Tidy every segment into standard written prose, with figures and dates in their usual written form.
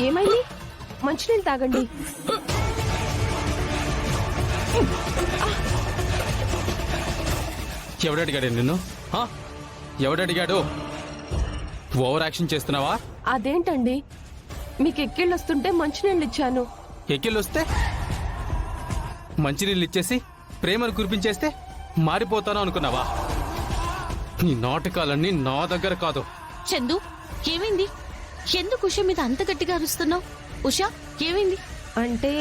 ఏమైంది? మంచినీళ్ళు తాగండి. ఎవడడిగాడు నిన్ను? ఎవడడిగాడు? ఓవర్ యాక్షన్ చేస్తున్నావా? అదేంటండి, మీకు ఎక్కిళ్ళు వస్తుంటే మంచినీళ్ళు ఇచ్చాను. ఎక్కిళ్ళొస్తే మంచినీళ్ళు ఇచ్చేసి ప్రేమను కురిపించేస్తే మారిపోతాను అనుకున్నావా? నీ నాటకాలన్నీ నా దగ్గర కాదు. చందు, ఏమైంది? ఎందుకు ఉషా మీద అంత గట్టిగా అరుస్తున్నావు? ఉషా, ఏమైంది? అంటే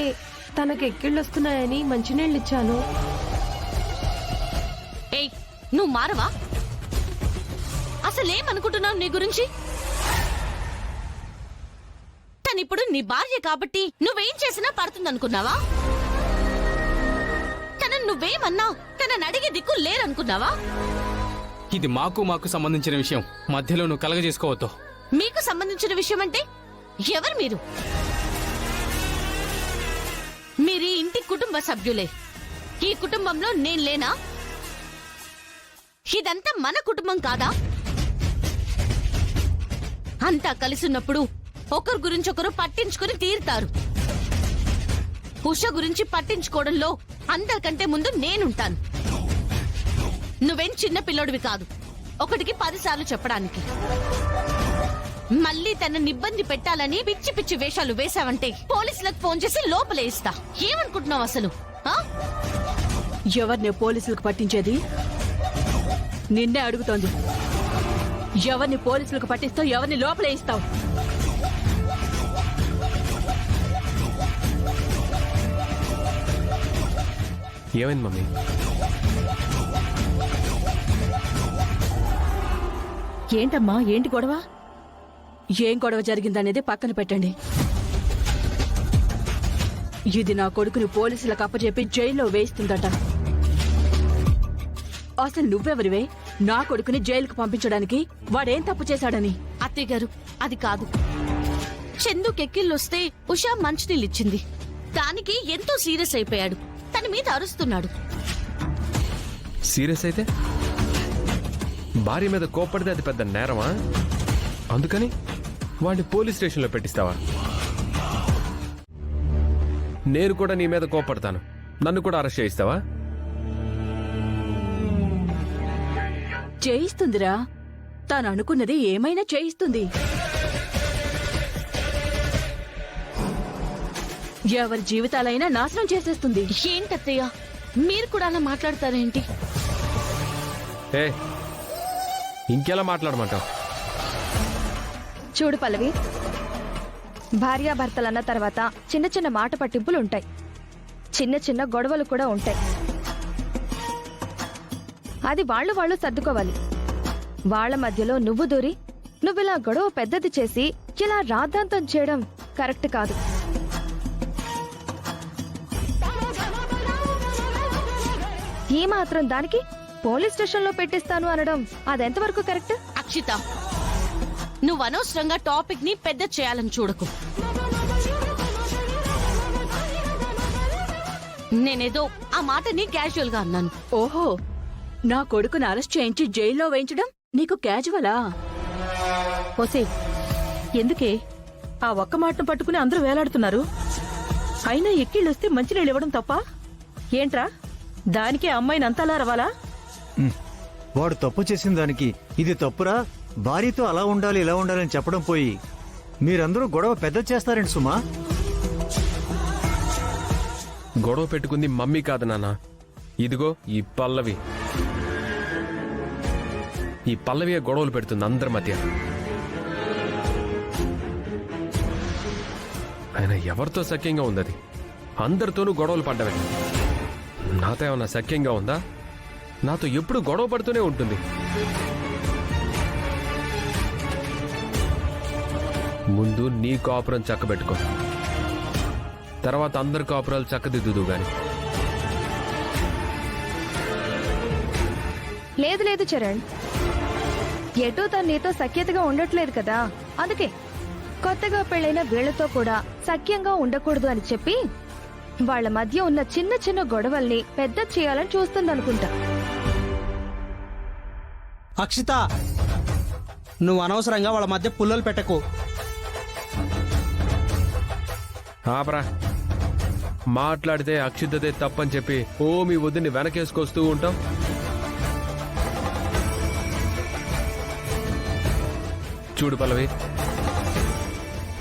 తనకు ఎక్కిళ్ళు వస్తున్నాయని మంచినీళ్ళు ఇచ్చాను. ఏయ్, నువ్వు మారవా? అసలేమనుకుంటున్నావు నీ గురించి? తనిప్పుడు నీ భార్య కాబట్టి నువ్వేం చేసినా పడుతుందనుకున్నావా? తనను నువ్వేమన్నావు? తనని అడిగే దిక్కు లేరనుకున్నావా? ఇది మాకు సంబంధించిన విషయం. మధ్యలో నువ్వు కలగజేసుకోవద్దు. మీకు సంబంధించిన విషయం అంటే ఎవరు మీరు? మీరీ ఇంటి కుటుంబ సభ్యులే. ఈ కుటుంబంలో నేను లేనా? ఇదంతా మన కుటుంబం కాదా? అంతా కలిసిన్నప్పుడు ఒకరి గురించి ఒకరు పట్టించుకుని తీరుతారు. ఉష గురించి పట్టించుకోవడంలో అందరికంటే ముందు నేనుంటాను. నువ్వేం చిన్న పిల్లోడివి కాదు, 1కి 10 సార్లు చెప్పడానికి. మళ్ళీ తనని ఇబ్బంది పెట్టాలని పిచ్చి పిచ్చి వేషాలు వేశావంటే పోలీసులకు ఫోన్ చేసి లోపలేస్తా. ఏమనుకుంటున్నావు అసలు? ఎవరిని పోలీసులకు పట్టించేది? నిన్నే అడుగుతోంది. ఎవరిని పోలీసులకు పట్టిస్తావు? ఎవరిని లోపలేయిస్తావు? ఏమైంది మమ్మీ? ఏంటమ్మా, ఏంటి గొడవ? ఏం గొడవ జరిగిందనేది పక్కన పెట్టండి. ఇది నా కొడుకుని పోలీసులకు అప్పచెప్పి జైల్లో వేయిస్తుందట. అసలు నువ్వెవరివే నా కొడుకుని జైలుకు పంపించడానికి? వాడేం తప్పు చేశాడని? అత్తయ్య గారు, అది కాదు. చందుకెక్కిళ్ళొస్తే ఉషా మంచినీళ్ళిచ్చింది. దానికి ఎంతో సీరియస్ అయిపోయాడు. తన మీద అరుస్తున్నాడు. సీరియస్ అయితే భార్య మీద కోప్పడితే అది పెద్ద నేరమా? అందుకని వాడిని పోలీస్ స్టేషన్లో పెట్టిస్తావా? నేను కూడా నీ మీద కోప్పడతాను, నన్ను కూడా అరెస్ట్ చేయిస్తావా? చేయిస్తుందిరా. తాను అనుకున్నది ఏమైనా చేయిస్తుంది. ఎవరి జీవితాలైనా నాశనం చేసేస్తుంది. ఏంటత్తయ్య, మీరు కూడా అలా మాట్లాడతారేంటి? ఏ, ఇంకెలా మాట్లాడమంటావు? చూడు పల్లవి, భార్యాభర్తలన్న తర్వాత చిన్న చిన్న మాట పట్టింపులు ఉంటాయి, చిన్న చిన్న గొడవలు కూడా ఉంటాయి. అది వాళ్ళు సర్దుకోవాలి. వాళ్ళ మధ్యలో నువ్వు దూరి నువ్విలా గొడవ పెద్దది చేసి ఇలా రాద్ధాంతం చేయడం కరెక్ట్ కాదు. ఈ మాత్రం దానికి పోలీస్ స్టేషన్లో పెట్టిస్తాను అనడం అదెంతవరకు కరెక్ట్? అక్షిత, నువ్వు అనవసరంగా టాపిక్ ని పెద్ద చేయాలని చూడకు. నేనేదో ఆ మాటని క్యాజువల్ గా అన్నాను. ఓహో, నా కొడుకుని అరెస్ట్ చేయించి జైల్లో వేయించడం నీకు క్యాజువలా? ఓసే, ఎందుకే ఆ ఒక్క మాటను పట్టుకుని అందరూ వేలాడుతున్నారు? అయినా ఎక్కిళ్ళొస్తే మంచినీళ్ళు ఇవ్వడం తప్ప ఏంట్రా? దానికే అమ్మాయిని అంతలా రవాలా? వాడు తప్పు చేసిన దానికి ఇది తప్పురా, భార్యతో అలా ఉండాలి ఇలా ఉండాలని చెప్పడం పోయి మీరందరూ గొడవ పెద్ద చేస్తారండి సుమా. గొడవ పెట్టుకుంది మమ్మీ కాదు నాన్న, ఇదిగో ఈ పల్లవి. ఈ పల్లవియే గొడవలు పెడుతుంది అందరి మధ్య. ఆయన ఎవరితో సఖ్యంగా ఉంది? అది అందరితోనూ గొడవలు పడ్డవే. నాతో ఏమన్నా సఖ్యంగా ఉందా? నాతో ఎప్పుడు గొడవ పడుతూనే ఉంటుంది. ముందు నీ కాపురం చక్కబెట్టుకో, తర్వాత అందరి కాపురాలు చక్కదిద్దుదు గాని. లేదు లేదు చరణ్, ఎటూ తను నీతో సఖ్యతగా ఉండట్లేదు కదా, అందుకే కొత్తగా పెళ్ళైన వీళ్లతో కూడా సఖ్యంగా ఉండకూడదు అని చెప్పి వాళ్ల మధ్య ఉన్న చిన్న చిన్న గొడవల్ని పెద్ద చేయాలని చూస్తుందనుకుంటా. అక్షిత, నువ్వు అనవసరంగా వాళ్ళ మధ్య పుల్లలు పెట్టకు. ఆపరా. మాట్లాడితే అక్షిద్దతే తప్పని చెప్పి ఓ మీ వద్దుని వెనకేసుకొస్తూ ఉంటాం. చూడు పల్లవి,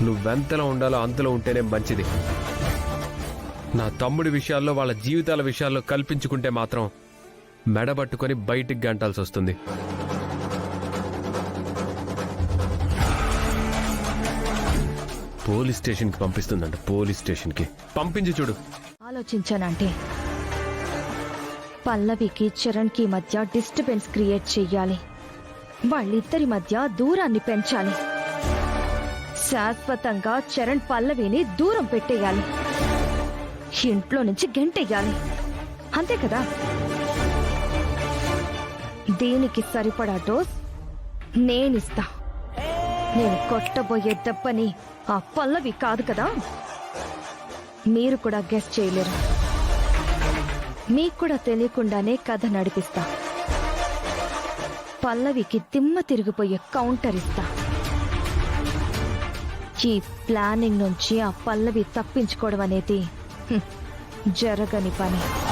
నువ్వెంతలో ఉండాలో అంతలో ఉంటేనే మంచిది. నా తమ్ముడి విషయాల్లో వాళ్ళ జీవితాల విషయాల్లో కల్పించుకుంటే మాత్రం మెడబట్టుకొని బయటికి గంటాల్సి వస్తుంది. పోలీస్ స్టేషన్కి పంపిస్తుందంట. పోలీస్ స్టేషన్కి పంపించి చూడు. ఆలోచించానంటే పల్లవికి చరణ్కి మధ్య డిస్టర్బెన్స్ క్రియేట్ చెయ్యాలి. వాళ్ళిద్దరి మధ్య దూరాన్ని పెంచాలి. శాశ్వతంగా చరణ్ పల్లవిని దూరం పెట్టేయాలి. ఇంట్లో నుంచి గెంటెయ్యాలి. అంతే కదా? దీనికి సరిపడా డోస్ నేనిస్తా. నేను కొట్టబోయే దెబ్బని ఆ పల్లవి కాదు కదా. మీరు కూడా గెస్ చేయలేరు. మీకు కూడా తెలియకుండానే కథ నడిపిస్తా. పల్లవికి దిమ్మ తిరిగిపోయే కౌంటర్ ఇస్తా. ఈ ప్లానింగ్ నుంచి ఆ పల్లవి తప్పించుకోవడం అనేది జరగని పని.